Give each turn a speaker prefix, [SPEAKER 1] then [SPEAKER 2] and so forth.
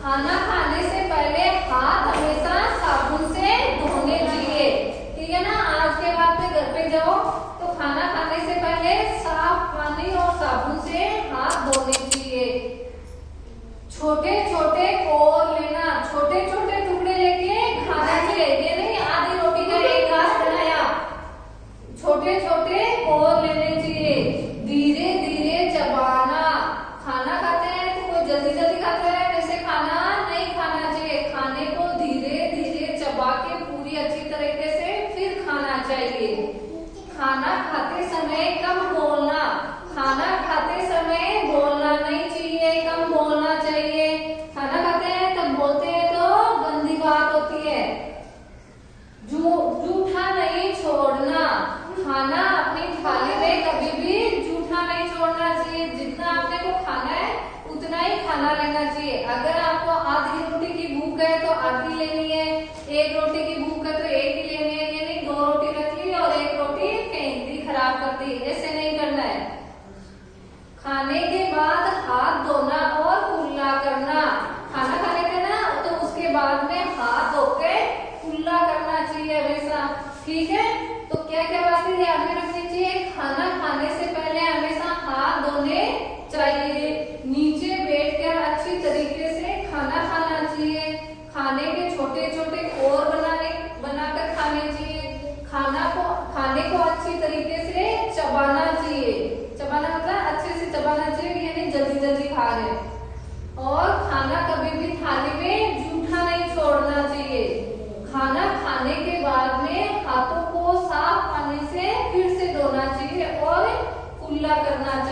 [SPEAKER 1] खाना खाने से पहले हाथ हमेशा साबुन से धोने चाहिए। ठीक है ना। आज के बाद में घर पे जाओ तो खाना खाने से पहले साफ पानी और साबुन से हाथ धोने चाहिए। छोटे छोटे कोर लेना, छोटे छोटे टुकड़े लेके खाना चाहिए। ये नहीं आधी रोटी का एक घास बनाया, छोटे छोटे कोर लेने चाहिए। धीरे धीरे चबाना। खाना खाते हैं तो कोई जल्दी जल्दी खाता है, वैसे खाना नहीं खाना चाहिए। खाने को धीरे धीरे चबा के पूरी अच्छी तरीके से फिर खाना चाहिए। खाना खाते समय कम बोलना। खाना खाते समय बोलना नहीं चाहिए, कम बोलना चाहिए। खाना खाते हैं तब बोलते हैं तो गंदी बात होती है। जूठा नहीं छोड़ना। खाना अपनी थाली में कभी भी जूठा नहीं छोड़ना चाहिए। जितना आपने को खाना है उतना ही खाना लेना चाहिए। अगर आपको आधी रोटी की भूख है तो आधी लेनी है, एक रोटी की भूख है तो एक ही लेनी है। ये नहीं 2 रोटी रख ली और 1 रोटी फेंक दी, खराब कर दी, ऐसे नहीं करना है। खाने के बाद हाथ धोना और कुल्ला करना। खाना खाने का ना तो उसके बाद में हाथ धो के कुल्ला करना चाहिए हमेशा। ठीक है। तो क्या क्या बातें ध्यान में रखनी चाहिए। खाना खाने से पहले हमेशा हाथ धोने चाहिए। नीचे बैठकर अच्छी तरीके से खाना खाना चाहिए। खाने के छोटे छोटे कोर बनाकर खाने चाहिए। खाने को अच्छी तरीके से चबाना चाहिए। चबाना मतलब अच्छे से चबाना चाहिए, यानी जल्दी जल्दी खा रहे। और खाना कभी भी थाली में जूठा नहीं छोड़ना चाहिए। खाना खाने के बाद में हाथों को साफ पानी से फिर से धोना चाहिए और कुल्ला करना चाहिए।